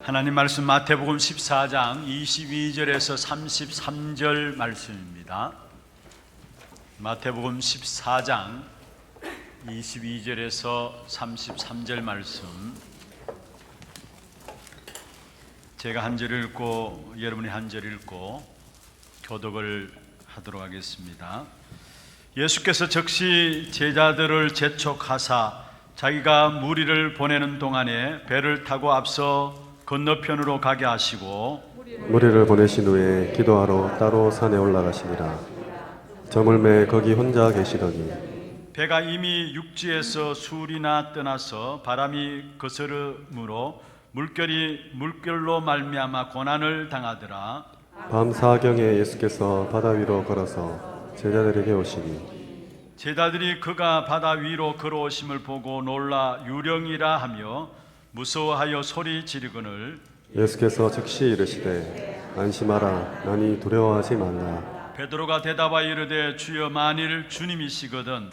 하나님 말씀 마태복음 14장 22절에서 33절 말씀입니다. 마태복음 14장 22절에서 33절 말씀, 제가 한 절 읽고 여러분이 한 절 읽고 교독을 하도록 하겠습니다. 예수께서 즉시 제자들을 재촉하사 자기가 무리를 보내는 동안에 배를 타고 앞서 건너편으로 가게 하시고 무리를 보내신 후에 기도하러 따로 산에 올라가시니라. 저물매 거기 혼자 계시더니 배가 이미 육지에서 수리나 떠나서 바람이 거스름으로 물결로 말미암아 고난을 당하더라. 밤 사경에 예수께서 바다 위로 걸어서 제자들에게 오시니 제자들이 그가 바다 위로 걸어오심을 보고 놀라 유령이라 하며 무서워하여 소리 지르거늘 예수께서 즉시 이르시되 안심하라, 나니 두려워하지 말라. 베드로가 대답하여 이르되 주여, 만일 주님이시거든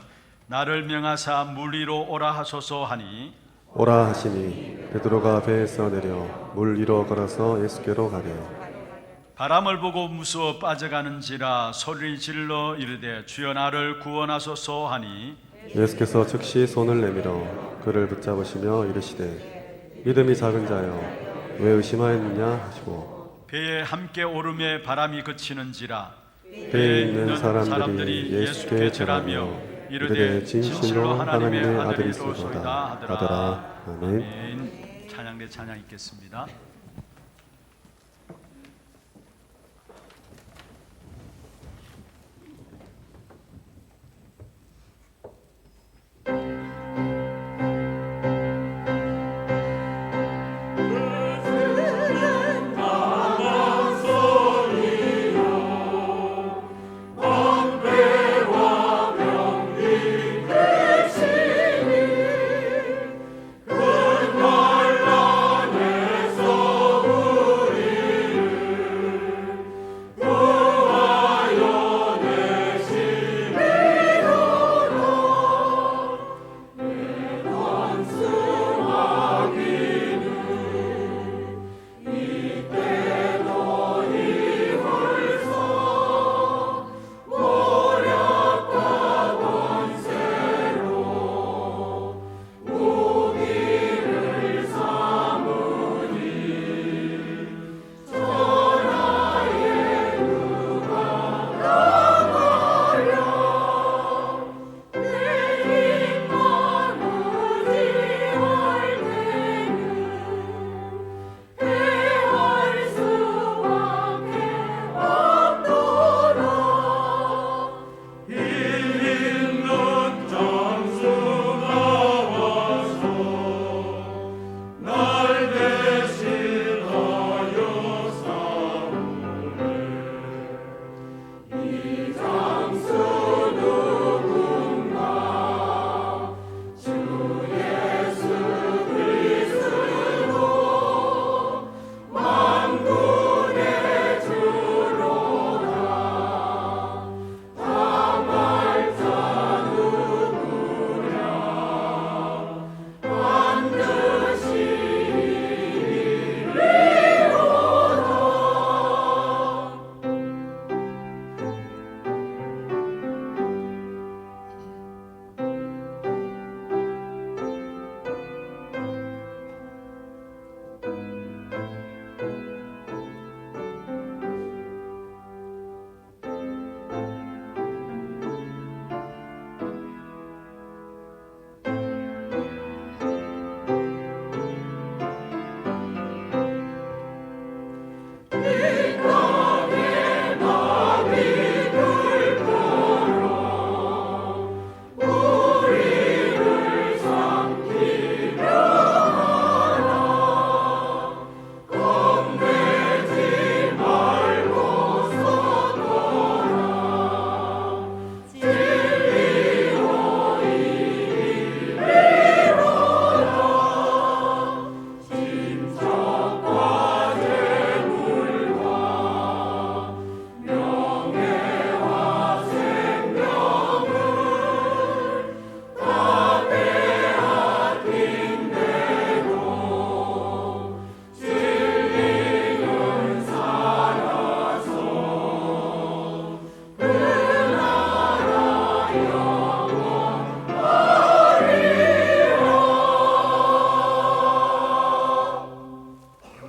나를 명하사 물 위로 오라 하소서 하니 오라 하시니 베드로가 배에서 내려 물 위로 걸어서 예수께로 가되 바람을 보고 무서워 빠져가는지라 소리 질러 이르되 주여, 나를 구원하소서 하니 예수께서 즉시 손을 내밀어 그를 붙잡으시며 이르시되 믿음이 작은 자여 왜 의심하였느냐 하시고 배에 함께 오름에 바람이 그치는지라 배에 있는 사람들이 예수께 절하며 이르되 진실로 하나님의 아들이시로다 하더라. 아멘. 아멘. 찬양대 찬양 있겠습니다.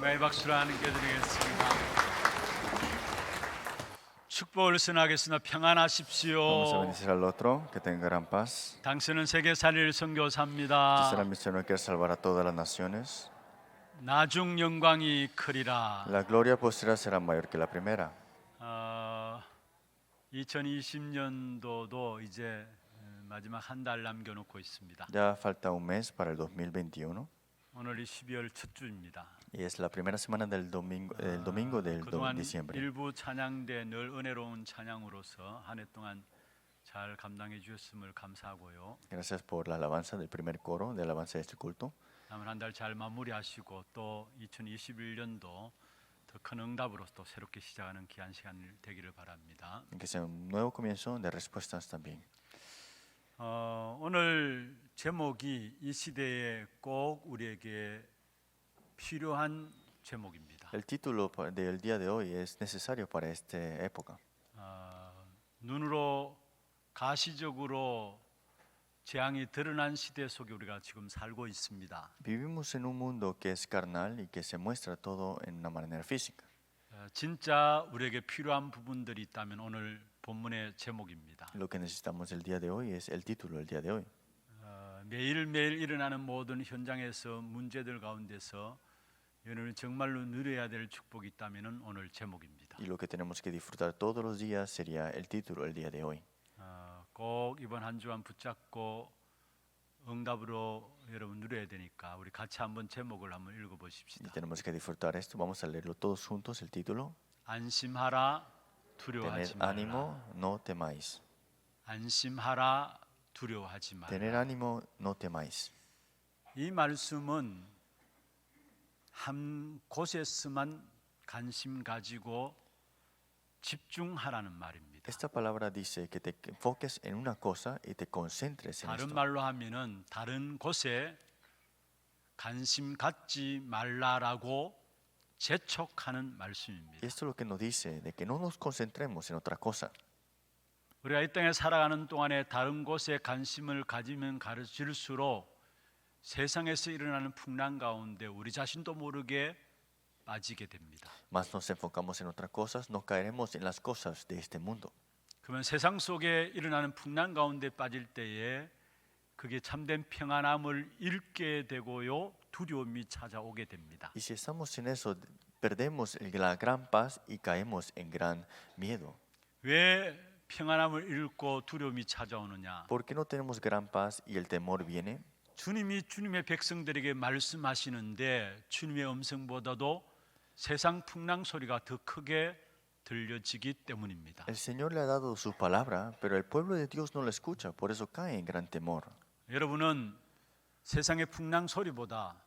고양이 박수를 하나님께 드리겠습니다. 축복을 선하겠으나 Vamos a 평안하십시오. bendecir al otro, que tenga gran paz. 당신은 세계 살릴 Yo será 선교사입니다. misionero que quiere salvar a todas las naciones. 나중 영광이 크리라. La gloria posterior será mayor que la primera. 2020년도도 이제 마지막 한 달 남겨놓고 있습니다. Ya falta un mes para el 2021 오늘이 12월 첫 주입니다. y es la primera semana del domingo del 그동안 diciembre. 일부 찬양대 늘 은혜로운 찬양으로서 한 해 동안 잘 감당해 주셨음을 감사하고요. Gracias por la alabanza del primer coro de alabanza de este culto. 남은 한 달 잘 마무리하시고 또 2021년도 더 큰 응답으로 또 새롭게 시작하는 귀한 시간 되기를 바랍니다. Que sea un nuevo comienzo de respuestas también. 오늘 제목이 이 시대에 꼭 우리에게 필요한 제목입니다. El título del día de hoy es necesario para esta época. 눈으로 가시적으로 재앙이 드러난 시대 속에 우리가 지금 살고 있습니다. Vivimos en un mundo que es carnal y que se muestra todo en una manera física. 진짜 우리에게 필요한 부분들이 있다면 오늘 본문의 제목입니다. Lo que necesitamos el día de hoy es el título del día de hoy. 매일매일 일어나는 모든 현장에서 문제들 가운데서 여러분이 정말로 누려야 될 축복이 있다면 오늘 제목입니다. Y lo que tenemos que disfrutar todos los días sería el título del día de hoy. 꼭 이번 한 주간 붙잡고 응답으로 여러분 누려야 되니까 우리 같이 한번 제목을 한번 Y 읽어보십시다. tenemos que disfrutar esto. Vamos a leerlo todos juntos, el título. 안심하라 두려워하지 Tened 말라. ánimo, no temáis. 안심하라 두려워하지 Tener 말라. ánimo, no temáis. 이 말씀은 한 곳에서만 관심 가지고 집중하라는 말입니다. Esta palabra dice que te enfoques en una cosa y te concentres en 다른 esto. 말로 하면은 다른 곳에 관심 갖지 말라라고 재촉하는 말씀입니다. Y esto es lo que nos dice, de que no nos concentremos en otra cosa. 우리가 이 땅에 살아가는 동안에 다른 곳에 관심을 가지면 가질수록 세상에서 일어나는 풍랑 가운데 우리 자신도 모르게 빠지게 됩니다. Más nos enfocamos en otras cosas, no caeremos en las cosas de este mundo. 그러면 세상 속에 일어나는 풍랑 가운데 빠질 때에 그게 참된 평안함을 잃게 되고요, 두려움이 찾아오게 됩니다. Y si estamos en eso, perdemos la gran paz y caemos en gran miedo. 왜 평안함을 잃고 두려움이 찾아오느냐? ¿Por qué no tenemos gran paz y el temor viene? 주님이 주님의 백성들에게 말씀하시는데 주님의 음성보다도 세상 풍랑 소리가 더 크게 들려지기 때문입니다. El Señor le ha dado su palabra, pero el pueblo de Dios no la escucha, por eso cae en gran temor. 여러분은 세상의 풍랑 소리보다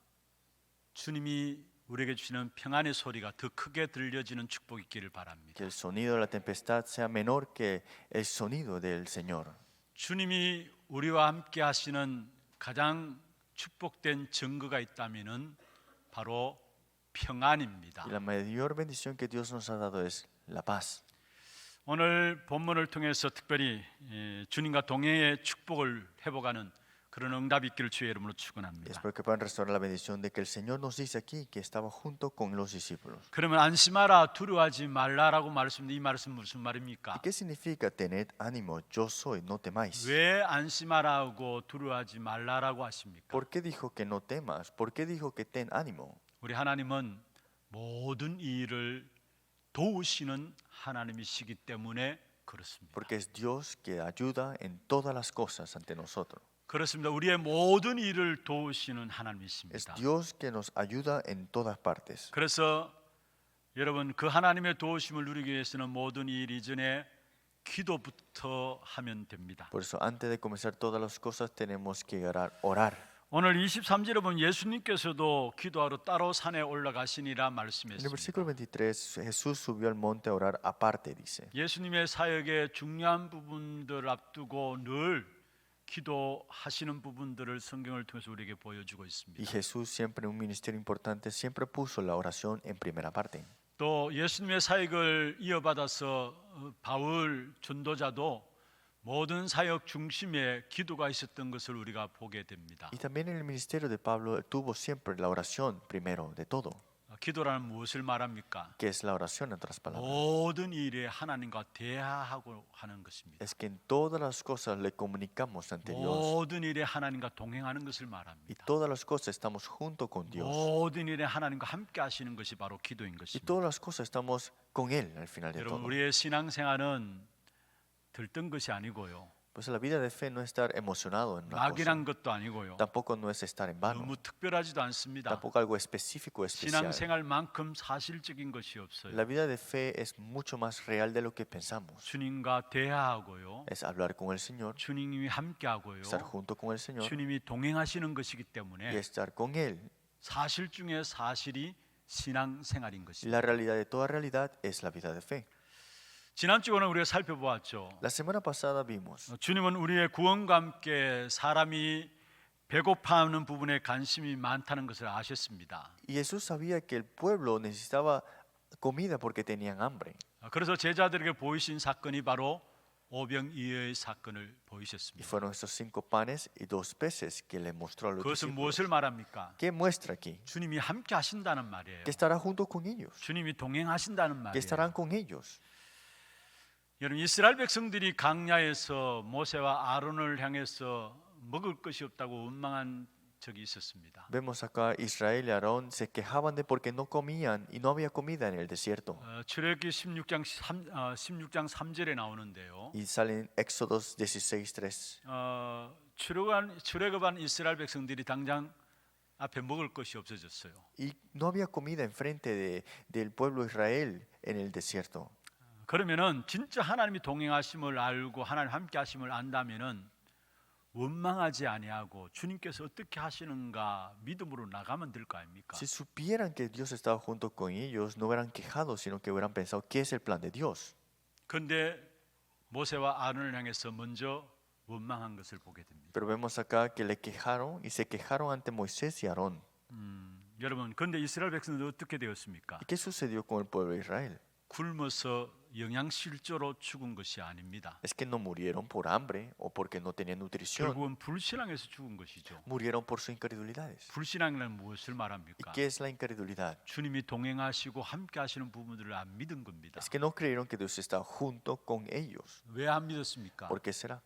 주님이 우리에게 주시는 평안의 소리가 더 크게 들려지는 축복이 있기를 바랍니다. Que el sonido de la tempestad sea menor que el sonido del Señor. 주님이 우리와 함께 하시는 가장 축복된 증거가 있다면은 바로 평안입니다. Y la mayor bendición que Dios nos ha dado es la paz. 오늘 본문을 통해서 특별히 주님과 동행의 축복을 회복하는 그런 응답이 있기를 주의 이름으로 Y 축원합니다. espero que puedan restaurar la bendición de que el Señor nos dice aquí que estaba junto con los discípulos. 그러면 안심하라 두려워하지 말라라고 말씀인데 이 말씀 무슨 ¿Y 말입니까? qué significa tened ánimo, yo soy, no temáis? 왜 안심하라고 두려워하지 말라라고 하십니까? ¿Por qué dijo que no temas? ¿Por qué dijo que ten ánimo? 우리 하나님은 모든 일을 도우시는 하나님이시기 때문에 그렇습니다. Porque es Dios que ayuda en todas las cosas ante nosotros. 그렇습니다. 우리의 모든 일을 도우시는 Es 하나님이십니다. Dios que nos ayuda en todas partes. 그래서 여러분 그 하나님의 도우심을 누리기 위해서는 모든 일 이전에 기도부터 하면 됩니다. Por eso antes de comenzar todas las cosas tenemos que orar. 오늘 23절에 보면 예수님께서도 기도하러 따로 산에 올라가시니라 En el versículo 말씀했습니다. 23, Jesús subió al monte a orar aparte, dice. 예수님의 사역의 중요한 부분들 앞두고 늘 기도하시는 부분들을 성경을 통해서 우리에게 보여주고 Y 있습니다. Jesús siempre en un ministerio importante siempre puso la oración en primera parte. 또 예수님의 사역을 이어받아서 바울 전도자도 모든 사역 중심에 기도가 있었던 것을 우리가 보게 됩니다. Y también en el ministerio de Pablo tuvo siempre la oración primero de todo. 기도라는 무엇을 말합니까? ¿Qué es la oración en otras palabras? 모든 일에 하나님과 대화하고 하는 것입니다. Es que en todas las cosas le comunicamos ante Dios. 모든 일에 하나님과 동행하는 것을 Y 말합니다. todas las cosas estamos junto con Dios. 모든 일에 하나님과 함께 하시는 것이 바로 기도인 Y 것입니다. todas las cosas estamos con Él al final de 여러분, todo. 우리의 신앙생활은 들뜬 것이 아니고요. Pues la vida de fe no es estar emocionado en una cosa. 막연한 것도 아니고요. Tampoco no es estar en vano. 너무 특별하지도 않습니다. Tampoco algo específico o especial. 신앙생활만큼 사실적인 것이 없어요. La vida de fe es mucho más real de lo que pensamos. 주님과 대화하고요. Es hablar con el Señor, 주님이 함께하고요. estar junto con el Señor 주님이 동행하시는 것이기 y 때문에 estar con Él. 사실 중에 사실이 신앙생활인 것입니다. La realidad de toda realidad es la vida de fe. 지난 주에는 우리가 살펴보았죠. La semana pasada vimos 주님은 우리의 구원과 함께 사람이 배고파하는 부분에 관심이 많다는 것을 아셨습니다. y Jesús sabía que el pueblo necesitaba comida porque tenían hambre. 그래서 제자들에게 보이신 사건이 바로 오병이어의 사건을 Y 보이셨습니다. fueron estos 5 panes y 2 peces que le mostró a los 그것은 discípulos. 무엇을 말합니까? ¿Qué muestra aquí? 주님이 함께 하신다는 말이에요. Que estará junto con ellos. 주님이 동행하신다는 Que 말이에요. estarán con ellos. 여러분, 이스라엘 백성들이 강야에서 모세와 아론을 향해서 먹을 것이 없다고 원망한 적이 있었습니다. Vemos acá Israel y Aarón se quejaban de porque no comían y no había comida en el desierto. 출애굽기 16장 3절에 나오는데요. Y sale en Éxodos 16:3. 출애굽한 이스라엘 백성들이 당장 앞에 먹을 것이 없어졌어요. Y no había comida enfrente del pueblo de Israel en el desierto. 그러면은 진짜 하나님이 동행하심을 알고 하나님 함께 하심을 안다면은 원망하지 아니하고 주님께서 어떻게 하시는가 믿음으로 나가면 될 거 아닙니까? Si supieran que Dios estaba junto con ellos, no hubieran quejado, sino que hubieran pensado, ¿qué es el plan de Dios? 그런데 모세와 아론을 향해서 먼저 원망한 것을 보게 됩니다. Pero vemos acá que le quejaron y se quejaron ante Moisés y Aarón. 여러분, 그런데 이스라엘 백성들은 어떻게 되었습니까? ¿Y qué sucedió con el pueblo de Israel? 굶어서 영양실조로 죽은 것이 아닙니다. Es que no murieron por hambre o porque no tenían nutrición. 결국은 불신앙에서 죽은 것이죠. Murieron por sus incredulidades. 불신앙이란 무엇을 ¿Y 말합니까? qué es la incredulidad? 주님이 동행하시고 함께 하시는 부분들을 안 믿은 겁니다. Es que no creyeron que Dios estaba junto con ellos. 왜 안 믿었습니까? ¿Por qué será?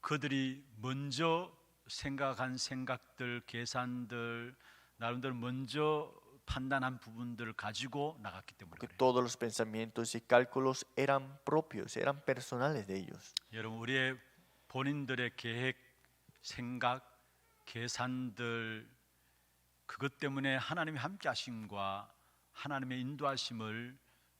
그들이 먼저 생각한 생각들, 계산들, 나름대로 먼저 판단한 부분들을 가지고 나갔기 때문에 Porque 그래요. todos los pensamientos y cálculos eran propios, eran personales de ellos. 여러분, 우리의 본인들의 계획, 생각, 계산들 그것 때문에 하나님의 함께 하심과 하나님의 인도하심을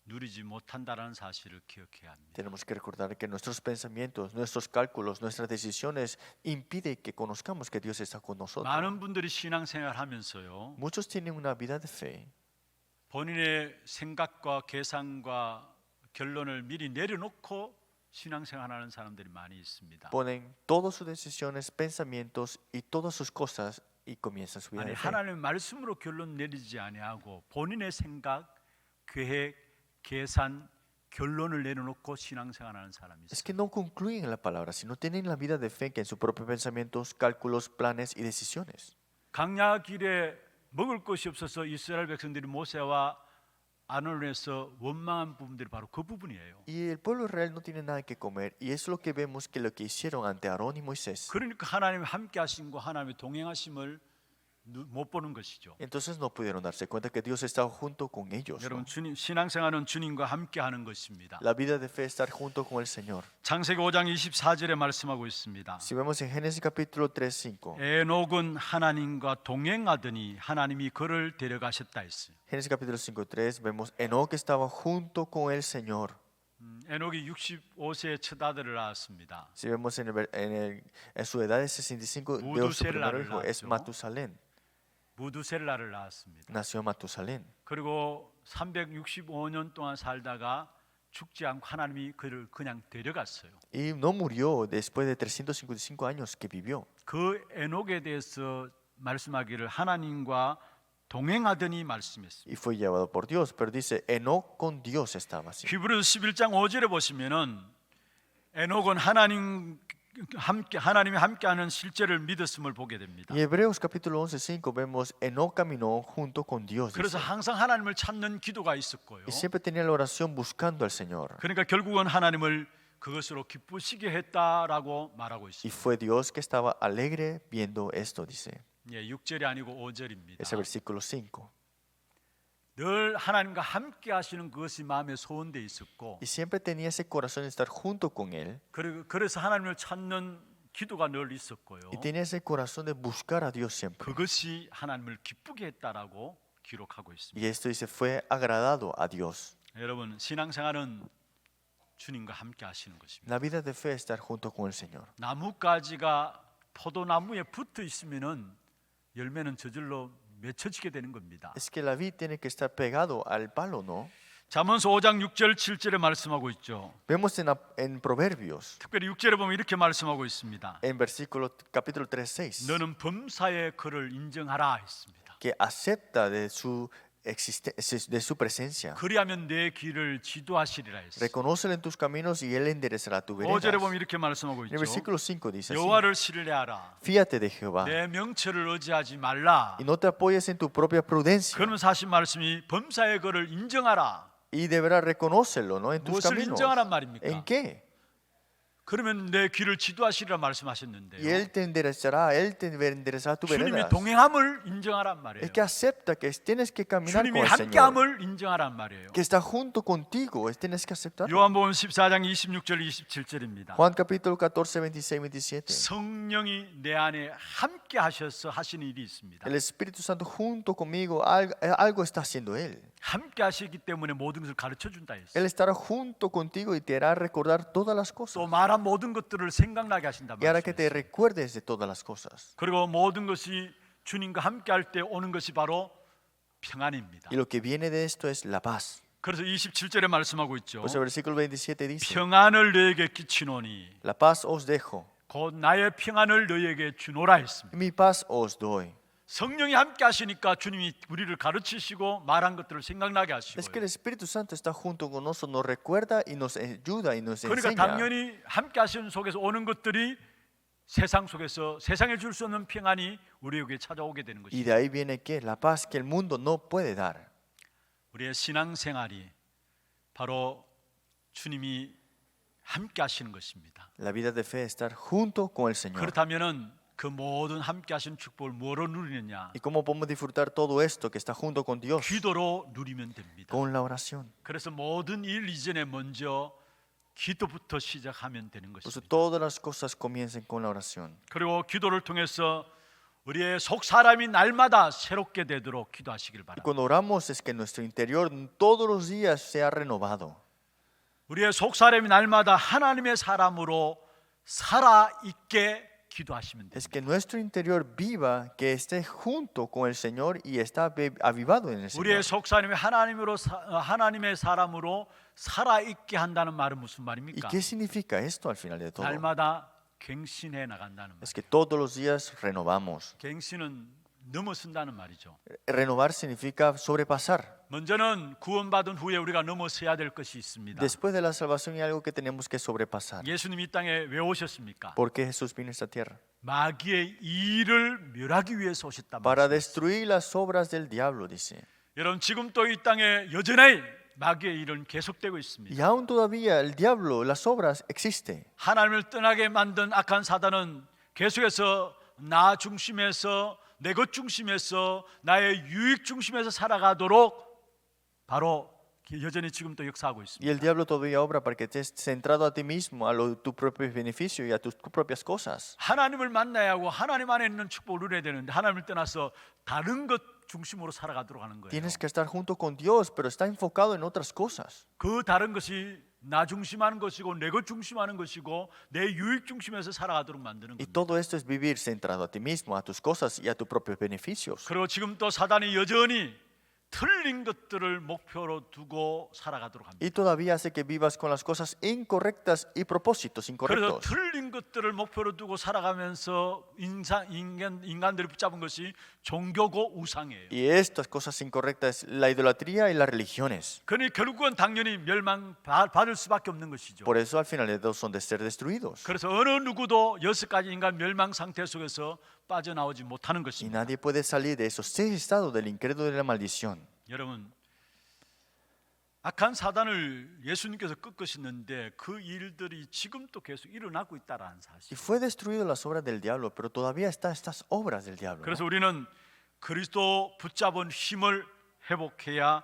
누리지 못한다라는 사실을 기억해야 합니다. Tenemos que recordar que nuestros pensamientos, nuestros cálculos, nuestras decisiones impiden que conozcamos que Dios está con nosotros. 많은 분들이 신앙생활하면서요. Muchos tienen una vida de fe 본인의 생각과 계산과 결론을 미리 내려놓고 신앙생활하는 사람들이 많이 있습니다. ponen todas sus decisiones, pensamientos y todas sus cosas y comienzan su vida 아니 de fe. 하나님의 말씀으로 결론 내리지 아니하고 본인의 생각, 계획, 계산, 결론을 내려놓고 신앙생활하는 사람이 Es 있어요. que no concluyen en la palabra, sino tienen la vida de fe que en sus propios pensamientos, cálculos, planes y decisiones. 강야 길에 먹을 것이 없어서 이스라엘 백성들이 모세와 아론을 해서 원망한 부분들이 바로 그 부분이에요. Y el pueblo de Israel no tiene nada que comer y es lo que vemos que lo que hicieron ante Aarón y Moisés. 그러니까 하나님의 함께 하심과 하나님의 동행하심을 못 보는 것이죠. Entonces no pudieron darse cuenta que Dios estaba junto con ellos. 여러분, ¿no? 주님, 신앙생활은 주님과 함께 하는 것입니다. La vida de fe es estar junto con el Señor. 창세기 5장 24절에 말씀하고 있습니다. Si vemos en Génesis capítulo 3:5, 에녹은 하나님과 동행하더니 하나님이 그를 데려가셨다 했어요. Génesis capítulo 5:3 vemos Enoc estaba junto con el Señor. 에녹이 65세에 첫 아들을 낳았습니다. Si vemos en su edad de 65 dio su primer hijo, es Matusalén. 무두셀라를 낳았습니다. Nació Matusalén. 그리고 365년 동안 살다가 죽지 않고 하나님이 그를 그냥 데려갔어요. Y no murió después de 355 años que vivió. 그 에녹에 대해서 말씀하기를 하나님과 동행하더니 말씀했습니다. Y fue llevado por Dios, pero dice Enoc con Dios estaba así. 히브리서 11장 5절에 보시면은 에녹은 하나님의 함께 하나님이 함께하는 실제를 믿었음을 보게 됩니다. Y Hebreos capítulo 11:5 vemos Enoc caminó junto con Dios. 그래서 dice. 항상 하나님을 찾는 기도가 있었고요. Y siempre tenía la oración buscando al Señor. 그러니까 결국은 하나님을 그것으로 기쁘시게 했다라고 말하고 Y 있습니다. fue Dios que estaba alegre viendo esto, dice. 예, 6절이 아니고 5절입니다. Ese versículo 5. 늘 하나님과 함께 하시는 그것이 마음에 소원돼 있었고 Y siempre tenía ese corazón de estar junto con Él. 그래서 하나님을 찾는 기도가 늘 있었고요. Y tenía ese corazón de buscar a Dios siempre. 그것이 하나님을 기쁘게 했다라고 기록하고 있습니다. Y esto dice, fue agradado a Dios. 여러분, 신앙생활은 주님과 함께 하시는 것입니다. La vida de fe es estar junto con el Señor. 나뭇가지가 포도나무에 붙어 있으면은 열매는 저절로 맺혀지게 되는 겁니다. Es que la vid tiene que estar pegado al palo, ¿no? 잠언서 5장 6절 7절에 말씀하고 있죠. Vemos en Proverbios, 특별히 6절에 보면 이렇게 말씀하고 있습니다. en versículo capítulo 3:6, 너는 범사의 그를 인정하라 했습니다. que acepta de su de su presencia. 그리하면 내 길을 지도하시리라 했습니다. Reconócelo en tus caminos y Él enderezará tu 5절에 보면 veredas. 이렇게 말씀하고 En 있죠. el versículo 5 dice así, 여호와를 신뢰하라. fíate de Jehová 내 명철을 의지하지 말라. y no te apoyes en tu propia prudencia. 그러면 사실 말씀이 범사의 그를 인정하라. Y deberás reconocerlo, ¿no? En tus 무엇을 caminos. 인정하란 말입니까? ¿En qué? 그러면 내 길을 지도하시리라 Y 말씀하셨는데요. Él te enderezará tu 주님이 veredas. 동행함을 인정하란 말이에요. Es que acepta que tienes que caminar 주님이 con el Señor. 함께함을 인정하란 말이에요. Que está junto contigo, tienes que aceptar. 요한복음 14장 26절 27절입니다. Juan capítulo 14, 26, 27. 성령이 내 안에 함께 하셔서 하시는 일이 있습니다. El Espíritu Santo junto conmigo, algo está haciendo Él. 함께 하시기 때문에 모든 것을 가르쳐 준다 Él 했어요. estará junto contigo y te hará recordar todas las 또 cosas. 말한 모든 것들을 생각나게 하신다 Y hará que te 말씀했어요. recuerdes de todas las cosas. 그리고 모든 것이 주님과 함께 할 때 오는 것이 바로 평안입니다. Y lo que viene de esto es la paz. 그래서 27절에 말씀하고 있죠. Pues el versículo 27 dice, 평안을 너에게 끼치노니 la paz os dejo, 곧 나의 평안을 너에게 주노라 했습니다. mi paz os doy. 성령이 함께 하시니까 주님이 우리를 가르치시고 말한 것들을 생각나게 Es que el 하시고요. Espíritu Santo está junto con nosotros, nos recuerda y nos ayuda y nos 그러니까 enseña. 당연히 함께 하시는 속에서 오는 것들이 세상 속에서 세상에 줄 수 없는 평안이 우리에게 찾아오게 되는 Y de 것입니다. ahí viene que la paz que el mundo no puede dar. 우리의 신앙생활이 바로 주님이 함께 하시는 것입니다. La vida de fe es estar junto con el Señor. 그렇다면은 그 모든 함께 하시는 축복을 뭐로 누리느냐? ¿Y cómo podemos disfrutar todo esto que está junto con Dios? 기도로 누리면 됩니다. Con la oración. 그래서 모든 일 이전에 먼저 기도부터 시작하면 되는 Por eso 것입니다. todas las cosas comiencen con la oración. 그리고 기도를 통해서 우리의 속 사람이 날마다 새롭게 되도록 기도하시길 Y 바랍니다. cuando oramos es que nuestro interior todos los días sea renovado. 우리의 속 사람이 날마다 하나님의 사람으로 살아 있게 기도하시면 됩니다. Es que nuestro interior viva, que esté junto con el Señor y está avivado en el 우리의 Señor. 속 사람이 하나님의 사람으로 살아 있게 한다는 말은 무슨 ¿Y 말입니까? qué significa esto al final de todo? 날마다 갱신해 나간다는 말. Es que todos los días renovamos. 갱신은 넘어선다는 말이죠. Renovar significa sobrepasar. 먼저는 구원받은 후에 우리가 넘어서야 될 것이 있습니다. Después de la salvación hay algo que tenemos que sobrepasar. 예수님이 이 땅에 왜 오셨습니까? ¿Por qué Jesús vino a esta tierra? 마귀의 일을 멸하기 위해서 오셨단 Para 말이에요. destruir las obras del diablo, dice. 여러분 지금 또 이 땅에 여전히 마귀의 일은 계속되고 Y 있습니다. aún todavía el diablo, las obras existen. 하나님을 떠나게 만든 악한 사단은 계속해서 나 중심에서 내 것 중심에서 나의 유익 중심에서 살아가도록 바로 여전히 지금 또 역사하고 Y 있습니다. el diablo todavía obra para que estés centrado a ti mismo, a tu propio beneficio y a tus propias cosas. 하나님을 만나야 하고 하나님 안에 있는 축복을 누려야 되는데 하나님을 떠나서 다른 것 중심으로 살아가도록 하는 거예요. Tienes que estar junto con Dios, pero está enfocado en otras cosas. 그 다른 것이 나 중심하는 것이고 내 것 중심하는 것이고 내 유익 중심에서 살아가도록 만드는 Y 겁니다. todo esto es vivir centrado a ti mismo, a tus cosas y a tus propios beneficios. 그리고 지금 또 사단이 여전히 틀린 것들을 목표로 두고 살아가도록 합니다. Y todavía hace que vivas con las cosas incorrectas y propósitos 그래서 incorrectos. 틀린 것들을 목표로 두고 살아가면서 인간들이 붙잡은 것이 종교고 우상이에요. Y estas cosas incorrectas, la idolatría y las religiones. 그러니 결국은 당연히 멸망받을 수밖에 없는 것이죠. Por eso al final de todo son de ser destruidos. 그래서 어느 누구도 6가지 인간 멸망 상태 속에서 빠져나오지 못하는 Y 것입니다. nadie puede salir de esos 6 estados del incrédulo y de la maldición. 여러분, 악한 사단을 예수님께서 꺾으셨는데 그 일들이 지금도 계속 일어나고 있다라는 Y 사실. fue destruido las obras del diablo, pero todavía están estas obras del diablo. 그래서 ¿No? 우리는 그리스도 붙잡은 힘을 회복해야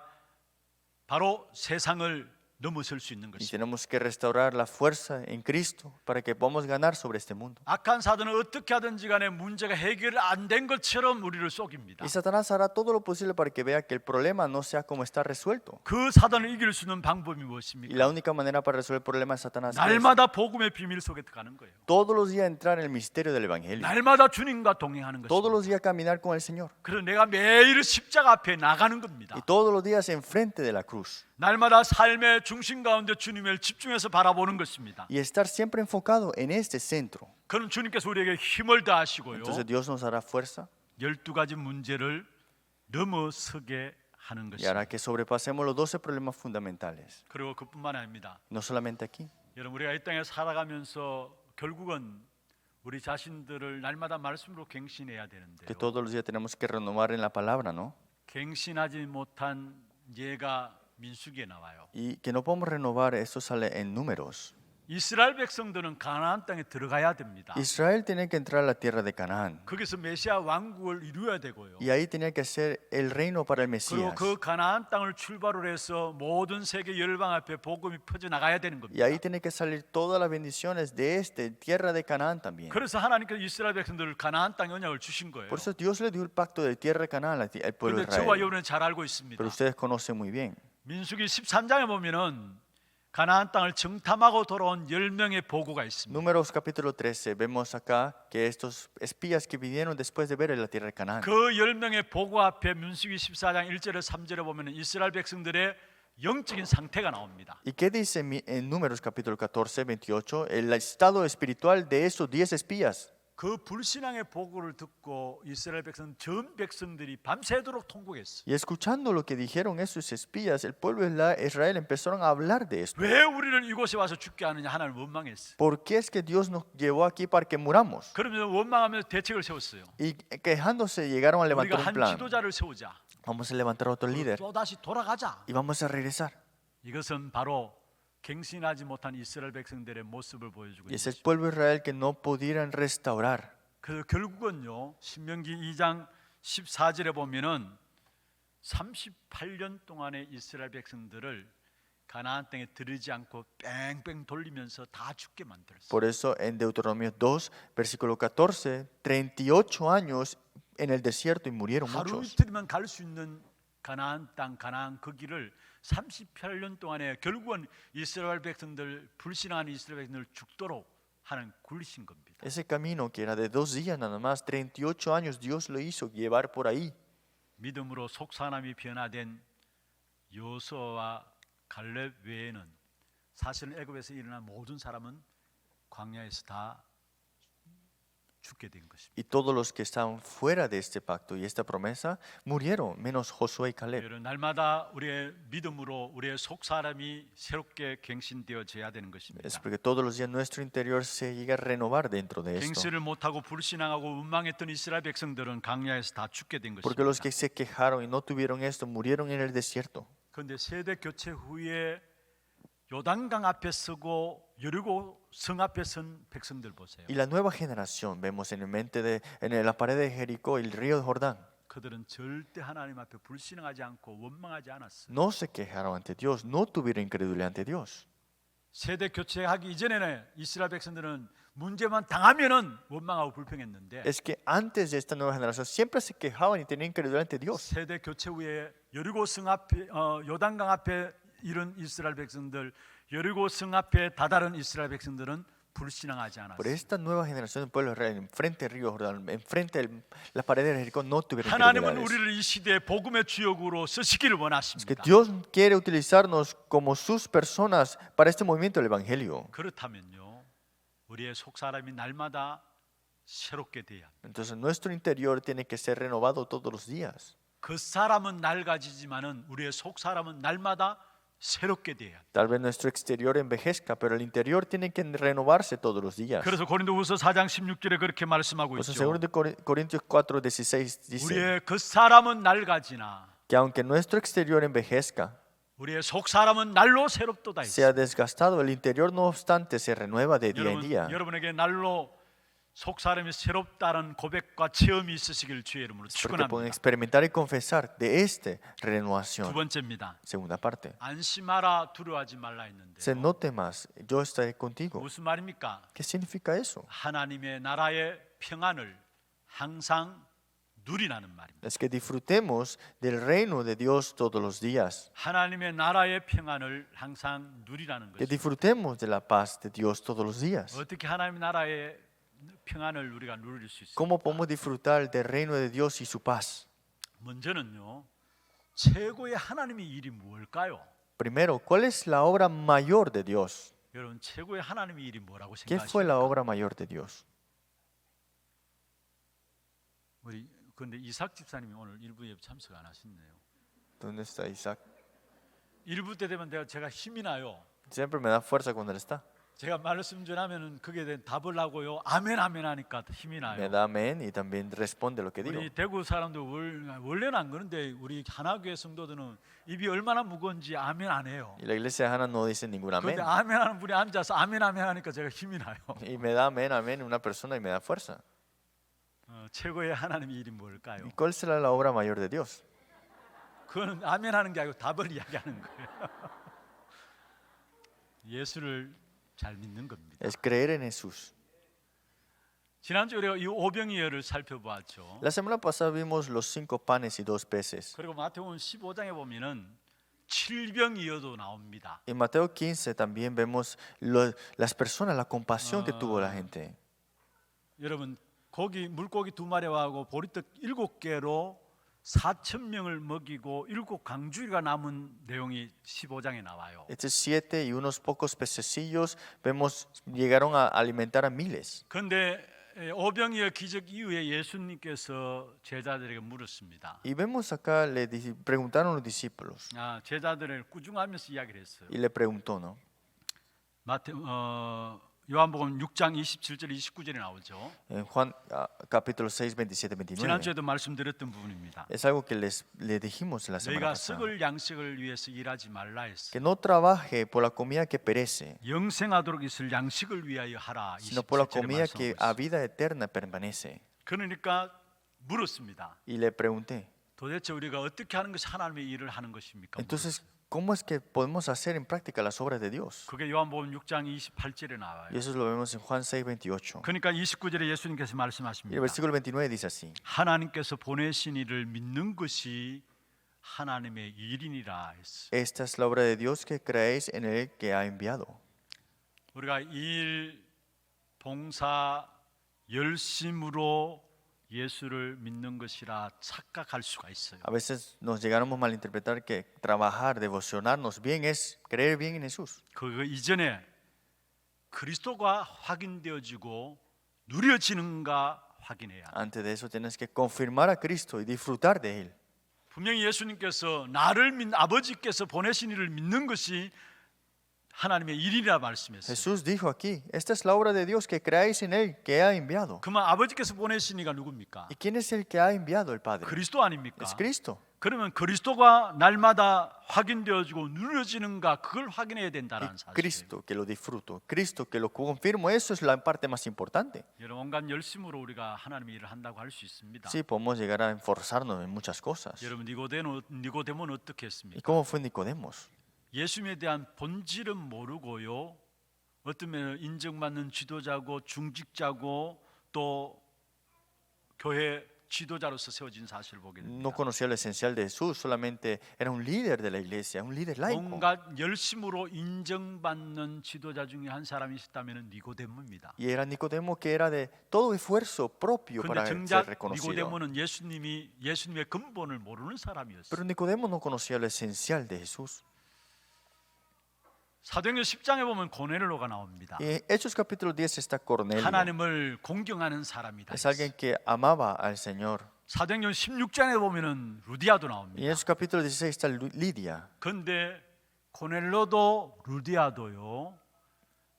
바로 세상을 넘어설 수 있는 Y 것입니다. tenemos que restaurar la fuerza en Cristo para que podamos ganar sobre este mundo. 악한 사단은 어떻게 하든지 간에 문제가 해결 안 된 것처럼 우리를 속입니다. Y Satanás hará todo lo posible para que vea que el problema no sea como está resuelto. 그 사단을 이길 수 있는 방법이 Y 무엇입니까? la única manera para resolver el problema de Satanás es 날마다 복음의 비밀 속에 들어가는 거예요. todos los días entrar en el misterio del Evangelio. 날마다 주님과 동행하는 Todos 것입니다. los días caminar con el Señor. 그래서 내가 매일 십자가 앞에 나가는 겁니다. Y todos los días enfrente de la cruz. 날마다 삶의 중심 가운데 주님을 집중해서 바라보는 것입니다. Y estar siempre enfocado en este centro. 그럼 주님께서 우리에게 힘을 더하시고요. Entonces Dios nos dará fuerza 12가지 문제를 넘어서게 하는 y hará 것입니다. que sobrepasemos los 12 problemas fundamentales. 그리고 그뿐만 아닙니다. No solamente aquí. 여러분, 우리가 이 땅에 살아가면서 결국은 우리 자신들을 날마다 말씀으로 갱신해야 되는데요. Que todos los días tenemos que renovar en la palabra, ¿no? 갱신하지 못한 예가 민수기에 나와요. Y que no podemos renovar, eso sale en Números. 이스라엘 백성들은 가나안 땅에 들어가야 됩니다. Israel tenía que entrar a la tierra de Canaán. 거기서 메시아 왕국을 이루어야 되고요. Y ahí tenía que ser el reino para el 그리고 Mesías. 그 가나안 땅을 출발로 해서 모든 세계 열방 앞에 복음이 퍼져 나가야 되는 Y 겁니다. ahí tiene que salir todas las bendiciones de tierra de Canaán también. 그래서 하나님께서 이스라엘 백성들을 가나안 땅 언약을 주신 거예요. Por eso Dios le dio el pacto de tierra de Canaán al pueblo de 그런데 저와 Israel. 여러분은 잘 알고 있습니다. Pero ustedes conocen muy bien. 민수기 13장에 보면은 가나안 땅을 정탐하고 돌아온 10명의 보고가 있습니다. Números capítulo 13, vemos acá que estos espías que vinieron después de ver la tierra de Canaán. 그 10명의 보고 앞에 민수기 14장 1절에 3절에 보면은 이스라엘 백성들의 영적인 상태가 나옵니다. ¿Y qué dice en Números capítulo 14, 28? El estado espiritual de esos 10 espías. 그 불신앙의 보고를 듣고 이스라엘 백성 전 백성들이 밤새도록 통곡했어요. Y escuchando lo que dijeron esos espías, el pueblo de Israel empezaron a hablar de esto. 왜 우리를 이곳에 와서 죽게 하느냐 하나님을 원망했어요. ¿Por qué es que Dios nos llevó aquí para que muramos? 그러면서 원망하면서 대책을 세웠어요. Y quejándose llegaron a levantar 우리가 un 한 plan. 지도자를 세우자. Vamos a levantar otro líder 또 다시 돌아가자. y vamos a regresar. 이것은 바로 갱신하지 못한 이스라엘 백성들의 모습을 보여주고 Y 있는 es el 것입니다. pueblo de Israel que no pudieran restaurar. 그래서 결국은요, 신명기 2장 14절에 보면은 38년 동안의 이스라엘 백성들을 가나안 땅에 들이지 않고 뺑뺑 돌리면서 다 죽게 만들었어요. Por eso en Deuteronomio 2, versículo 14, 38 años en el desierto y murieron 하루 muchos. 이틀이면 갈 수 있는 가나안 땅, 가나안 그 길을 38년 동안에 결국은 이스라엘 백성들, 불신앙한 이스라엘 백성들 죽도록 하는 굴리신 겁니다. Ese camino que era de 2 días nada más, 38 años Dios lo hizo llevar por ahí. 믿음으로 속사람이 변화된 여호수아와 갈렙 외에는 사실은 애굽에서 일어난 모든 사람은 광야에서 다 죽게 된 것입니다. Y todos los que estaban fuera de este pacto y esta promesa murieron, menos Josué y Caleb. 여러분, 날마다 우리의 믿음으로 우리의 속사람이 새롭게 갱신되어져야 되는 것입니다. Es porque todos los días nuestro interior se llega a renovar dentro de esto. 갱신을 못하고 불신앙하고 원망했던 이스라엘 백성들은 광야에서 다 죽게 된 Porque los 것입니다. que se quejaron y no tuvieron esto murieron en el desierto. 그런데 세대 교체 후에 요단강 앞에 서고 여리고 성 앞에 선 백성들 보세요. Y la nueva generación, vemos en la pared de Jericó y el río de Jordán, 그들은 절대 하나님 앞에 불신앙하지 않고 원망하지 않았어요. no se quejaron ante Dios, no tuvieron incredulidad ante Dios. 세대 교체하기 이전에는 이스라엘 백성들은 문제만 당하면은 원망하고 불평했는데 Es que antes de esta nueva generación siempre se quejaban y tenían incredulidad ante Dios. 세대 교체 후에 여리고 성 앞에 요단강 앞에 이런 이스라엘 백성들, 여리고 성 앞에 다다른 이스라엘 백성들은 불신앙하지 Por 않았습니다. esta nueva generación del pueblo de Israel, enfrente del río Jordán, enfrente de las paredes de Jericó, no tuvieron 하나님은 incredulidades. 우리를 이 시대의 복음의 주역으로 쓰시기를 Es que 원하십니다. Dios quiere utilizarnos como sus personas para este movimiento del Evangelio. 그렇다면요, 우리의 속 사람이 날마다 새롭게 돼야 합니다. Entonces nuestro interior tiene que ser renovado todos los días. 그 사람은 낡아지지만은 우리의 속 사람은 날마다 새롭게 돼야 합니다. Tal vez nuestro exterior envejezca, pero el interior tiene que renovarse todos los días. 그래서 고린도후서 4장 16절에 그렇게 말씀하고 Pues en 있죠. 2 Corintios 4:16 dice 우리의 그 사람은 낡아지나 que aunque nuestro exterior envejezca, 우리의 속 사람은 날로 새롭도다 했어요. sea desgastado, el interior no obstante se renueva de día en día. 여러분에게 날로 속 사람이 새롭다는 고백과 체험이 있으시길 주의 이름으로 Porque pueden 축원합니다. experimentar y confesar de esta 두 renovación. 번째입니다. Segunda parte. 안심하라 두려워하지 말라 했는데 Se no temas, yo estaré contigo. 무슨 말입니까? ¿Qué significa eso? 하나님의 나라의 평안을 항상 누리라는 말입니다. Es que disfrutemos del reino de Dios todos los días. 하나님의 나라의 평안을 항상 누리라는 Que 것입니다. disfrutemos de la paz de Dios todos los días. 어떻게 하나님의 나라의 평안을 우리가 누릴 수 있습니까? ¿Cómo podemos disfrutar del reino de Dios y su paz? 먼저는요, 최고의 하나님의 일이 무엇일까요? Primero, ¿cuál es la obra mayor de Dios? 여러분, 최고의 하나님의 일이 뭐라고 ¿Qué fue la 생각하십니까? obra mayor de Dios? 우리 근데 이삭 집사님이 오늘 일부 예배 참석 안 하셨네요. ¿Dónde está Isaac? 일부 때 되면 제가 힘이 나요. Siempre me da fuerza cuando él está. 제가 말씀 전하면은 그게 대한 답을 하고요. 아멘 아멘 하니까 힘이 Me 나요. da amén y también responde lo que digo. 우리 대구 사람들 원래는 안 그런데 우리 하나교회 성도들은 입이 얼마나 무거운지 아멘 안 해요. Y la iglesia de Hannah no dice ningún amén. 근데 아멘 하는 분이 앉아서 아멘 아멘 하니까 제가 힘이 나요. Y me da amén, amén una persona y me da fuerza. 최고의 하나님의 일이 뭘까요? ¿Y cuál será la obra mayor de Dios? 그거는 아멘 하는 게 아니고 답을 이야기하는 거예요. 예수를 잘 믿는 겁니다. Es creer en Jesús. 지난주에 우리가 이 오병이어를 살펴보았죠. La semana pasada vimos los 5 panes y 2 peces. 그리고 마태복음 15장에 보면은 칠병이어도 나옵니다. En Mateo 15 también vemos las personas, la compasión que tuvo la gente. 여러분 고기 물고기 2마리하고 보리떡 7개로 4,000명을 먹이고 7강주리가 남은 내용이 15장에 나와요. Este 7 y unos pocos pececillos vemos llegaron a alimentar a miles. 그런데 오병이어 기적 이후에 예수님께서 제자들에게 물었습니다. Y vemos acá, preguntaron los discípulos 제자들을 꾸중하면서 이야기를 했어요. y le preguntó, ¿no? 요한복음 6장 27절 29절에 나오죠. En Juan capítulo 6, 27, 29. 지난주에도 말씀드렸던 부분입니다. Es algo que le dijimos la semana 너희가 pasada. 썩을 양식을 위해서 일하지 말라 했어. Que no trabaje por la comida que perece, 영생하도록 있을 양식을 위하여 하라. sino por la 27절에 comida que 말씀하고 a 있어요. vida eterna permanece. 그러니까 물었습니다. Y le pregunté, 도대체 우리가 어떻게 하는 것이 하나님의 일을 하는 것입니까? entonces, ¿cómo es que podemos hacer en práctica las obras de Dios? 그게 요한복음 6장 28절에 나와요. Y eso lo vemos en Juan 6, 28. 그러니까 29절에 예수님께서 Y el 말씀하십니다. versículo 29 dice así: 하나님께서 보내신 이를 믿는 것이 하나님의 일이니라 했어. Esta es la obra de Dios, que creéis en el que ha enviado. 우리가 일, 봉사, 열심으로 예수를 믿는 것이라 착각할 수가 있어요. A veces nos llegaron a malinterpretar que trabajar, devocionarnos bien es creer bien en Jesús. 그 이전에 그리스도가 확인되어지고 누려지는가 확인해야 합니다. Antes de eso tienes que confirmar a Cristo y disfrutar de Él. 분명히 예수님께서 나를 아버지께서 보내신 이를 믿는 것이 하나님의 일이라 말씀했어요. Jesús dijo aquí, esta es la obra de Dios, que creáis en Él que ha enviado. 그만 아버지께서 보내신 이가 누굽니까? ¿Y quién es el que ha enviado el Padre? 그리스도 아닙니까? Es Cristo. 그러면 그리스도가 날마다 확인되어지고 누려지는가 그걸 확인해야 Y 된다는 사실. Cristo que lo disfruto, Cristo que lo confirmo, eso es la parte más importante. 여러분 온갖 열심으로 우리가 하나님의 일을 한다고 할 수 있습니다. Sí, podemos llegar a esforzarnos en muchas cosas. 여러분 니고데모는 어떻게 ¿Y 했습니까? cómo fue Nicodemos? 예수님에 대한 본질은 모르고요. 어떤 면에 인정받는 지도자고 중직자고 또 교회 지도자로서 세워진 사실을 보게 no 됩니다. conocía lo esencial de Jesús, solamente era un líder de la iglesia, un líder laico. 온갖 열심으로 인정받는 지도자 중에 한 사람이 있었다면 니고데모입니다. Y era Nicodemo que era de todo esfuerzo propio 근데 para ser 정작 reconocido. 니고데모는 예수님의 근본을 모르는 사람이었어요. Pero Nicodemo no conocía lo esencial de Jesús. 사도행전 10장에 보면 고넬료가 나옵니다. Y en Hechos capítulo 10 está Cornelio. 하나님을 공경하는 사람이다. Es alguien que amaba al Señor. 사도행전 16장에 보면은 루디아도 Y en 나옵니다. Hechos capítulo 16 está Lidia. 그런데 고넬료도 루디아도요,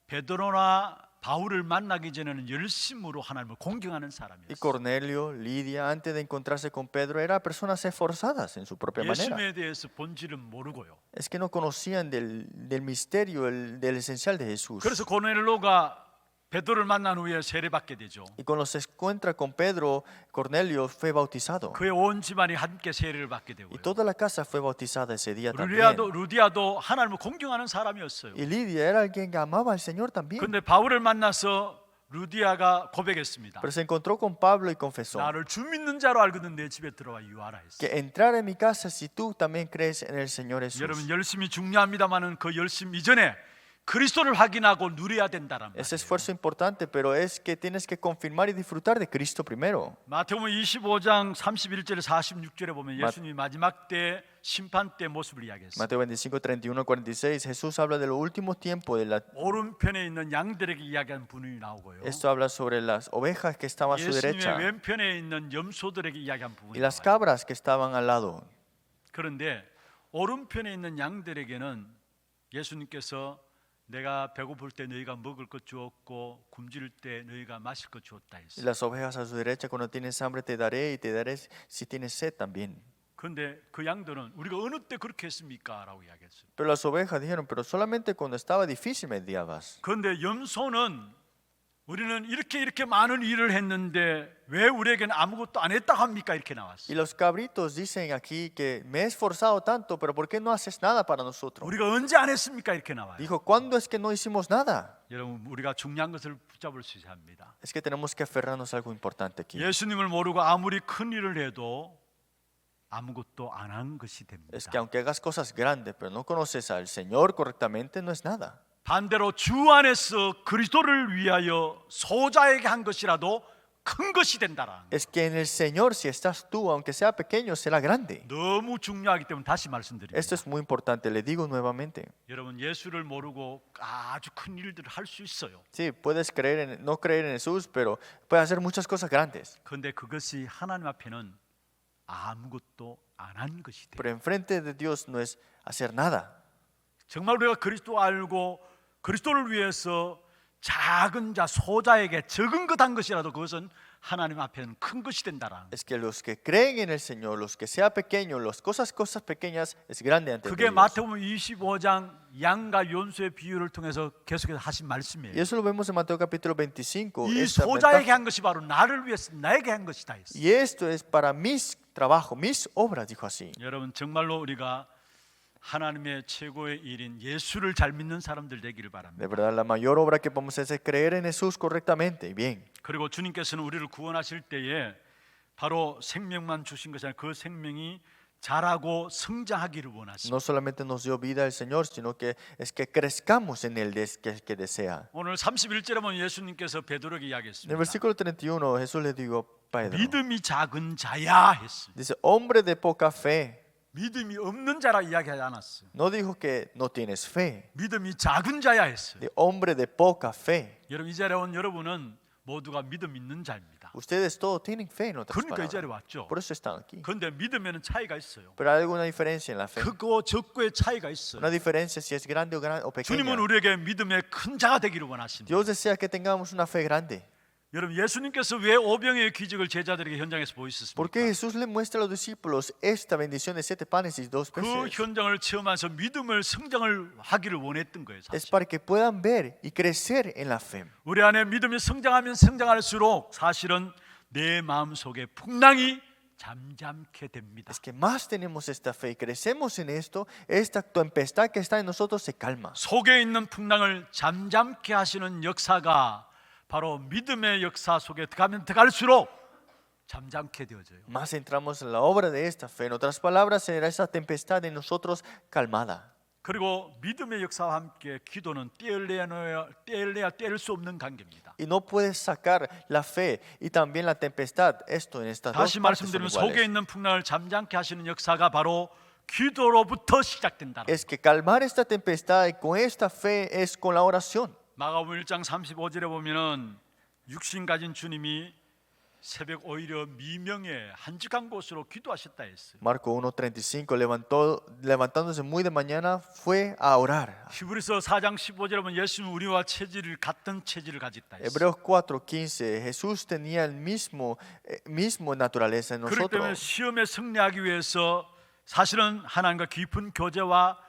베드로나 바울을 만나기 전에는 열심으로 하나님을 공경하는 Y 사람이었어요. Cornelio, Lidia, antes de encontrarse con Pedro, eran personas esforzadas en su propia manera. 예수님에 대해서 본질은 모르고요. Es que no conocían del misterio, del esencial de Jesús. 그래서 고넬료가 베드로를 만난 후에 세례받게 되죠. Y cuando se encuentra con Pedro, Cornelio fue bautizado. 그의 온 집안이 함께 세례를 받게 Y 되고요. toda la casa fue bautizada ese día también. 루디아도 하나님을 공경하는 사람이었어요. Y Lidia era alguien que amaba al Señor también. 그런데 바울을 만나서 루디아가 고백했습니다. Pero se encontró con Pablo y confesó 나를 주 믿는 자로 알거든 내 집에 들어와 유하라 했어요. que entrar en mi casa si tú también crees en el Señor Jesús. 여러분 열심히 중요합니다만은 그 열심 이전에 그리스도를 확인하고 누려야 된다는 Ese 말이에요. esfuerzo importante, pero es que tienes que confirmar y disfrutar de Cristo primero. 마태복음 25장 31절에 46절에 보면 예수님이 마지막 때 심판 때 모습을 이야기했어요. Mateo 25, 31, 46, Jesús habla de los últimos tiempos. 오른편에 있는 양들에게 이야기한 분이 나오고요. Esto habla sobre las ovejas que estaban a su 예수님의 derecha 왼편에 있는 염소들에게 이야기한 부분이 y las 나와요. cabras que estaban al lado. 그런데 오른편에 있는 양들에게는 예수님께서 내가 배고플 때 너희가 먹을 것 주었고 굶주릴 때 너희가 마실 것 주었다 Y 했어요. las ovejas a su derecha, cuando tienes hambre te daré y te daré si tienes sed también. 그런데 그 양들은 우리가 어느 때 그렇게 했습니까? 라고 이야기했어요. Pero las ovejas dijeron, pero solamente cuando estaba difícil me enviabas. 그런데 염소는 우리는 이렇게 많은 일을 했는데 왜 우리에게는 아무것도 안 했다 합니까? 이렇게 Y 나왔어요. los cabritos dicen aquí que me he esforzado tanto, pero ¿por qué no haces nada para nosotros? 우리가 언제 안 했습니까? 이렇게 나와요. Dijo, ¿cuándo es que no hicimos nada? 여러분 우리가 중요한 것을 붙잡을 수 있어야 합니다. Es que tenemos que aferrarnos a algo importante aquí. 예수님을 모르고 아무리 큰 일을 해도 아무것도 안 한 것이 됩니다. Es que aunque hagas cosas grandes, pero no conoces al Señor correctamente, no es nada. 반대로 주 안에서 그리스도를 위하여 소자에게 한 것이라도 큰 것이 된다라. Es que en el Señor, si estás tú, aunque sea pequeño, será grande. 너무 중요하기 때문에 다시 말씀드립니다. Esto es muy importante, le digo nuevamente. 여러분 예수를 모르고 아주 큰 일들을 할 수 있어요. Sí, puedes no creer en Jesús, pero puedes hacer muchas cosas grandes. 그런데 그것이 하나님 앞에는 아무것도 안 한 것이 돼요. Pero enfrente de Dios no es hacer nada. 정말 우리가 그리스도 알고 그리스도를 위해서 작은 자 소자에게 적은 것 한 것이라도 그것은 하나님 앞에는 큰 것이 된다라는. Es que los que creen en el Señor, los que sea pequeño, las cosas pequeñas, es grande ante 그게 Dios. 마태복음 25장 양과 연소의 비유를 통해서 계속해서 하신 Y 말씀이에요. eso lo vemos en Mateo capítulo 25. 이 esta 소자에게 ventaja. 한 것이 바로 나를 위해서 나에게 한 것이다 했어요. Y esto es para mis trabajos, mis obras, dijo así. 여러분 정말로 우리가 하나님의 최고의 일인 예수를 잘 믿는 사람들 되기를 바랍니다. De verdad, la mayor obra que podemos hacer es creer en Jesús correctamente. Bien. 그리고 주님께서는 우리를 구원하실 때에 바로 생명만 주신 것이 아니라 그 생명이 자라고 성장하기를 원하십니다. No solamente nos dio vida el Señor, sino que es que crezcamos en Él que desea. 오늘 31절에 보면 예수님께서 베드로에게 En el 이야기했습니다. versículo 31, Jesús le dijo a Pedro, 믿음이 작은 자야 했습니다. dice, hombre de poca fe. 믿음이 없는 자라 이야기하지 않았어요. No dijo que no tienes fe, 믿음이 작은 자야 했어요. de hombre de poca fe. 여러분 이 자리에 온 여러분은 모두가 믿음 있는 자입니다. Ustedes todos tienen fe en otras 그러니까 이 자리에 palabras. 왔죠. Por eso están aquí. 그런데 믿음에는 차이가 있어요. Pero hay alguna diferencia en la fe. 크고 적고의 차이가 있어요. Una diferencia si es grande o pequeña. 주님은 우리에게 믿음의 큰 자가 되기를 원하십니다. Dios desea que tengamos una fe grande. 여러분 예수님께서 왜 오병의 기적을 제자들에게 현장에서 ¿Por 보이셨습니까? qué Jesús le muestra a los discípulos esta bendición de 7 panes y 2 그 peces? 현장을 체험하면서 믿음을 성장을 하기를 원했던 거예요. Es 사실. para que puedan ver y crecer en la fe. 우리 안에 믿음이 성장하면 성장할수록 사실은 내 마음 속에 풍랑이 잠잠케 됩니다. Es que más tenemos esta fe y crecemos en esto, esta tempestad que está en nosotros se calma. 속에 있는 풍랑을 잠잠케 하시는 역사가 바로 믿음의 역사 속에 들어가면 들어갈수록 잠잠케 되어져요. más entramos en la obra de esta fe. En otras palabras, será esa tempestad en nosotros calmada. 그리고 믿음의 역사와 함께 기도는 떼어내야 뗄 수 없는 관계입니다. Y no puedes sacar la fe y también la tempestad. Esto en estas dos 다시 partes son 말씀드리면 속에 iguales. 있는 풍랑을 잠잠케 하시는 역사가 바로 기도로부터 시작된다는 Es que calmar esta tempestad y con esta fe es con la oración. 마가복음 1장 35절에 보면은 육신 가진 주님이 새벽 오히려 미명에 한적한 곳으로 기도하셨다 했어요. Marco 1:35 levantándose muy de mañana fue a orar. 히브리서 4장 15절에 보면 예수는 우리와 체질을 같은 체질을 가졌다 했어요. Hebreos 4:15 Jesús tenía el mismo naturaleza en 그렇기 때문에 nosotros. 시험에 승리하기 위해서 사실은 하나님과 깊은 교제와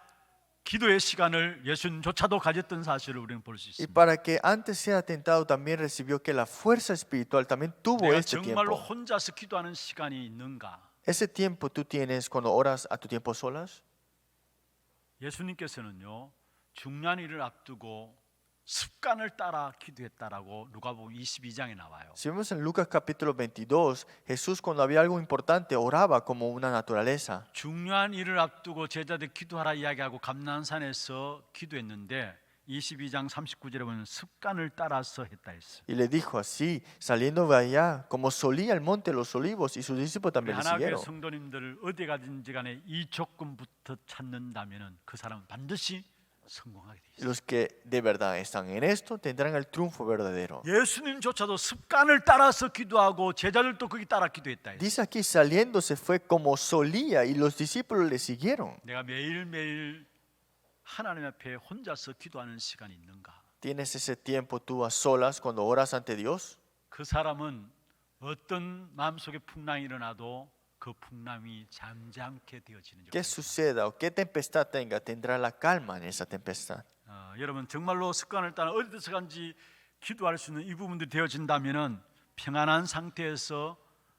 기도의 시간을 예수님조차도 가졌던 사실을 우리는 볼 수 Y 있습니다. para que antes sea tentado también recibió que la fuerza espiritual también tuvo 내가 este 정말로 tiempo. 혼자서 기도하는 시간이 있는가? Ese tiempo tú tienes cuando oras a tu tiempo solas. 예수님께서는요 중요한 일을 앞두고 습관을 따라 기도했다라고 누가복음 22장에 나와요. Si vemos en Lucas capítulo 22, Jesús cuando había algo importante oraba como una naturaleza. 중요한 일을 앞두고 제자들 기도하라 이야기하고 감난산에서 기도했는데 22장 39절에 보면 습관을 따라서 했다 했어요. Y le dijo así, saliendo de allá, como solía el monte de los olivos, y sus discípulos 우리 también le 하나교회 siguieron. 성도님들 어디 가든지 간에 이 조건부터 찾는다면은 그 사람은 반드시 성공하게 돼 있어요. Los que de verdad están en esto tendrán el triunfo verdadero. 예수님조차도 습관을 따라서 기도하고 제자들도 거기 따라 기도했다 했어요. Dice aquí, saliendo se fue como solía, y los discípulos le siguieron. 내가 매일매일 하나님 앞에 혼자서 기도하는 시간이 있는가? ¿Tienes ese tiempo tú a solas cuando oras ante Dios? 그 사람은 어떤 마음속에 풍랑이 일어나도 그 풍랑이 잠잠케 되어지는 ¿Qué 줄. suceda o qué tempestad tenga, tendrá la calma en esa tempestad? 여러분 정말로 습관을 따라 어디서 간지 기도할 수 있는 이 부분들이 되어진다면은 평안한 상태에서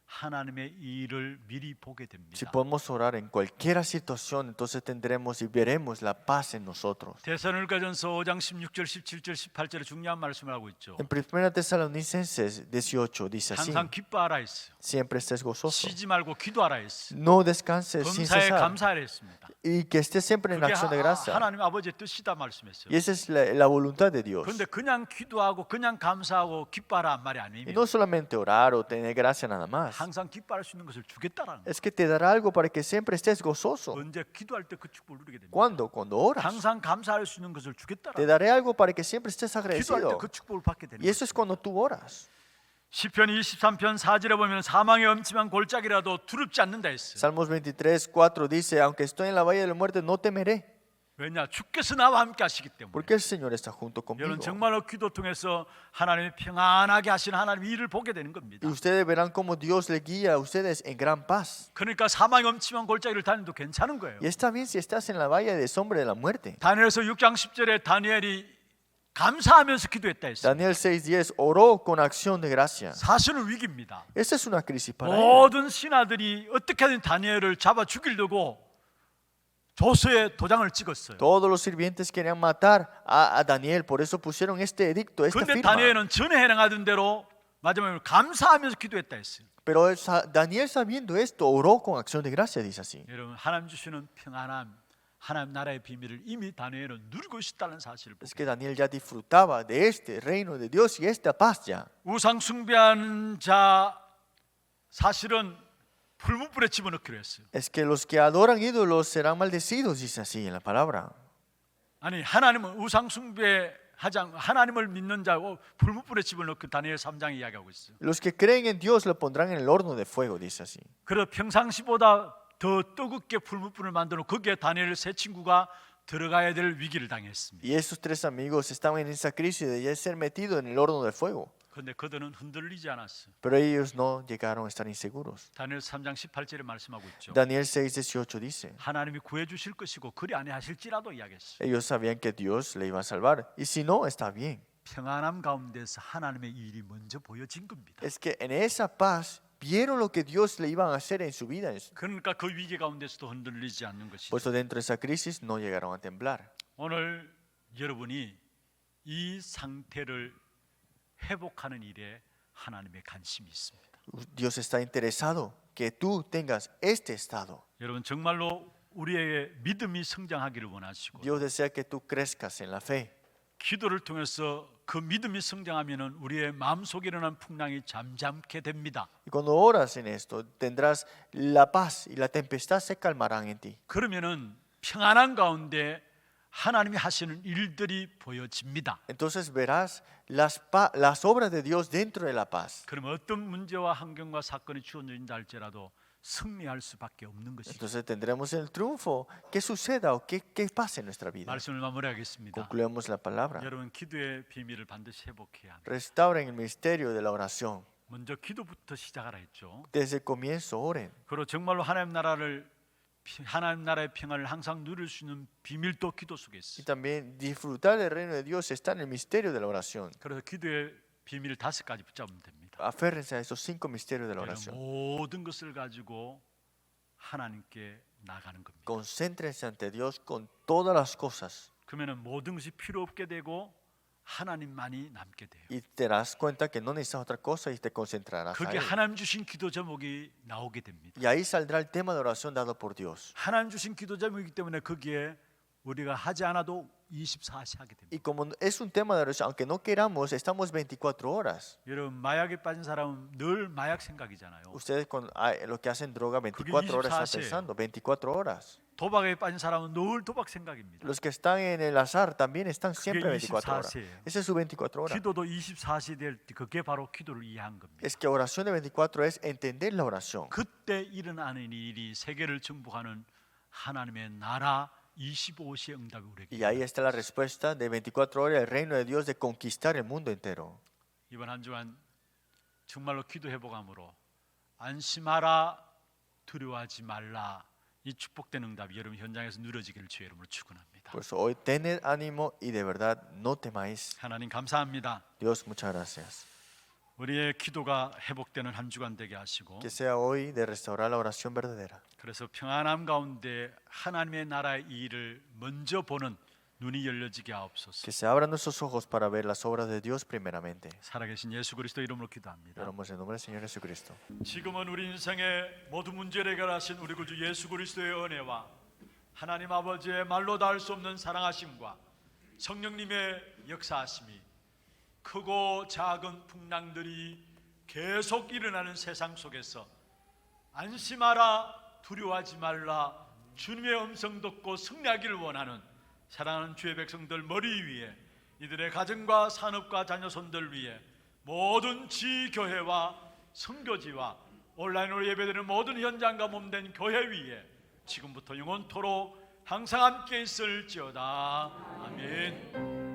하나님의 일을 미리 보게 Si 됩니다. podemos orar en cualquier situación, entonces tendremos y veremos la paz en nosotros. 데살로니가전서 5장 16절, 17절, 18절에 중요한 말씀을 하고 있죠. En 1 Tesalonicenses 18 dice así, 항상 기뻐하라 했어요. siempre estés gozoso, 쉬지 말고 기도하라 했어요. no descanses sin 범사에 cesar, 감사하라 했습니다. y que estés siempre en 그게 acción de gracia. 하나님 아버지의 뜻이다 말씀했어요. Y esa es la voluntad de Dios. 그런데 그냥 기도하고 그냥 감사하고 기뻐하라 말이 Y 아닙니다. no solamente orar o tener gracia nada más, 항상 기뻐할 수 있는 것을 주겠다라는 거예요. es que te dará algo para que siempre estés gozoso. 언제 기도할 때 그 축복을 누리게 됩니다. ¿Cuándo? Cuando oras. 항상 감사할 수 있는 것을 Te 주겠다라는 daré algo para que siempre estés 기도할 때 agradecido. 그 축복을 받게 되는 Y 거예요. eso es cuando tú oras. 시편 23편 4절에 보면 사망의 엄침한 골짜기라도 두렵지 않는다 했어요. Salmos 23:4 dice, aunque estoy en la valle de la muerte, no temeré, 왜냐? 주께서 나와 함께 하시기 때문에. porque el Señor está junto conmigo. 여러분 정말로 기도 통해서 하나님이 평안하게 하신 하나님의 일을 보게 되는 겁니다. Y ustedes verán cómo Dios le guía a ustedes en gran paz. 그러니까 사망의 엄침한 골짜기를 다니도 괜찮은 거예요. Y está bien si estás en la valle de sombra de la muerte. 다니엘서 6장 10절에 다니엘이 감사하면서 기도했다 했어요. Daniel 6:10 oró con acción de gracia. 사실은 위기입니다. Esta es una crisis para él. 모든 신하들이 어떻게든 다니엘을 잡아 죽이려고 조서에 도장을 찍었어요. Todos los sirvientes querían matar a Daniel, por eso pusieron este edicto, esta 그런데 firma. 다니엘은 전에 행하던 대로 마지막에 감사하면서 기도했다 했어요. Pero Daniel, sabiendo esto, oró con acción de gracia, dice así. 여러분 하나님 주시는 평안함, 하나님 나라의 비밀을 이미 다니엘은 누리고 있다는 사실을 Es 보게. que Daniel ya disfrutaba de este reino de Dios y esta paz ya. 우상 숭배하는 자 사실은 불문불에 집어넣기로 했어요. Es que los que adoran ídolos serán maldecidos, dice así en la palabra. 아니 하나님은 우상 숭배하지 않고 하나님을 믿는 자 불문불에 집어넣고 다니엘 3장에 이야기하고 있어요. Los que creen en Dios lo pondrán en el horno de fuego, dice así. 그래서 평상시보다 더 뜨겁게 불문불을 만들어 거기에 다니엘 세 친구가 들어가야 될 위기를 당했습니다. Y esos tres amigos estaban en esa crisis de ya ser metidos en el horno de fuego. 그런데 그들은 흔들리지 않았어요. Pero ellos no llegaron a estar inseguros. 다니엘 3장 18절에 말씀하고 있죠. Daniel 6:18 dice, 하나님이 구해 주실 것이고 그리 아니하실지라도 이야기했어요. ellos sabían que Dios le iba a salvar. Y si no, está bien. 평안함 가운데서 하나님의 일이 먼저 보여진 겁니다. Es que en esa paz vieron lo que Dios le iba a hacer en su vida. 그러니까 그 위기 가운데서도 흔들리지 않는 것이죠. Por eso dentro de esa crisis no llegaron a temblar. 오늘 여러분이 이 상태를 회복하는 일에 하나님의 관심이 있습니다. Dios está interesado que tú tengas este estado. 여러분 정말로 우리의 믿음이 성장하기를 원하시고 Dios desea que tú crezcas en la fe. 기도를 통해서 그 믿음이 성장하면은 우리의 마음속에 일어난 풍랑이 잠잠케 됩니다. Y cuando oras en esto, tendrás la paz y la tempestad se calmarán en ti. 그러면은 평안한 가운데 하나님이 하시는 일들이 보여집니다. Entonces verás las obras de Dios dentro de la paz. 그러면 어떤 문제와 환경과 사건이 주어진다 할지라도 승리할 수밖에 없는 것이죠. Entonces tendremos el triunfo. ¿Qué suceda o qué pase en nuestra vida? 말씀을 마무리하겠습니다. Concluimos la palabra. 여러분 기도의 비밀을 반드시 회복해야 합니다. Restauren el misterio de la oración. 먼저 기도부터 시작하라 했죠. Desde el comienzo oren. 그리고 정말로 하나님 나라의 평안을 항상 누릴 수 있는 비밀도 기도 속에 Y 있어요. también disfrutar del reino de Dios está en el misterio de la oración. 그래서 기도의 비밀 5가지 붙잡으면 됩니다. Aférrense a esos 5 misterios de la 여러분, oración. 모든 것을 가지고 하나님께 나가는 겁니다. Concéntrense ante Dios con todas las cosas. 그러면 모든 것이 필요 없게 되고 하나님만이 남게 돼요. Y te das cuenta que no necesitas otra cosa y te concentrarás a 그게 Él. 하나님 주신 기도 제목이 나오게 됩니다. Y ahí saldrá el tema de oración dado por Dios. 하나님 주신 기도 제목이기 때문에 거기에 우리가 하지 않아도 24시 하게 됩니다. Y como es un tema de oración, aunque no queramos, estamos 24 horas. 여러분 마약에 빠진 사람은 늘 마약 생각이잖아요. Ustedes con los que hacen droga 24 horas están 24 pensando, 24 horas. 도박에 빠진 사람은 늘 도박 생각입니다. Los que están en el azar también están siempre 24 horas. 24시예요. Ese es su 24 horas. 기도도 24시 될 때 그게 바로 기도를 이해한 겁니다. Es que oración de 24 es entender la oración. 그때 일어나는 일이 세계를 정복하는 하나님의 나라 25시의 응답이 우리에게 Y ahí está la respuesta de 24 horas, el reino de Dios de conquistar el mundo entero. 이번 한 주간 정말로 기도 회복함으로 안심하라 두려워하지 말라 이 축복된 응답이 여러분 현장에서 누려지기를 주의 이름으로 축원합니다. Por eso hoy tened ánimo y de verdad no temáis. 하나님 감사합니다. Dios, muchas gracias. 우리의 기도가 회복되는 한 주간 되게 하시고 Que sea hoy de restaurar la oración verdadera. 그래서 평안함 가운데 하나님의 나라의 일을 먼저 보는 눈이 열려지게 하옵소서. Que se abran nuestros ojos para ver las obras de Dios primeramente. 살아계신 예수 그리스도 이름으로 기도합니다. Oramos en nombre del Señor Jesucristo. 지금은 우리 인생의 모든 문제를 해결하신 우리 구주 예수 그리스도의 은혜와 하나님 아버지의 말로 닿을 수 없는 사랑하심과 성령님의 역사하심이 크고 작은 풍랑들이 계속 일어나는 세상 속에서 안심하라 두려워하지 말라 주님의 음성 듣고 승리하기를 원하는 사랑하는 주의 백성들 머리 위에 이들의 가정과 산업과 자녀손들 위해 모든 지교회와 선교지와 온라인으로 예배드리는 모든 현장과 몸된 교회 위에 지금부터 영원토록 항상 함께 있을지어다. 아멘.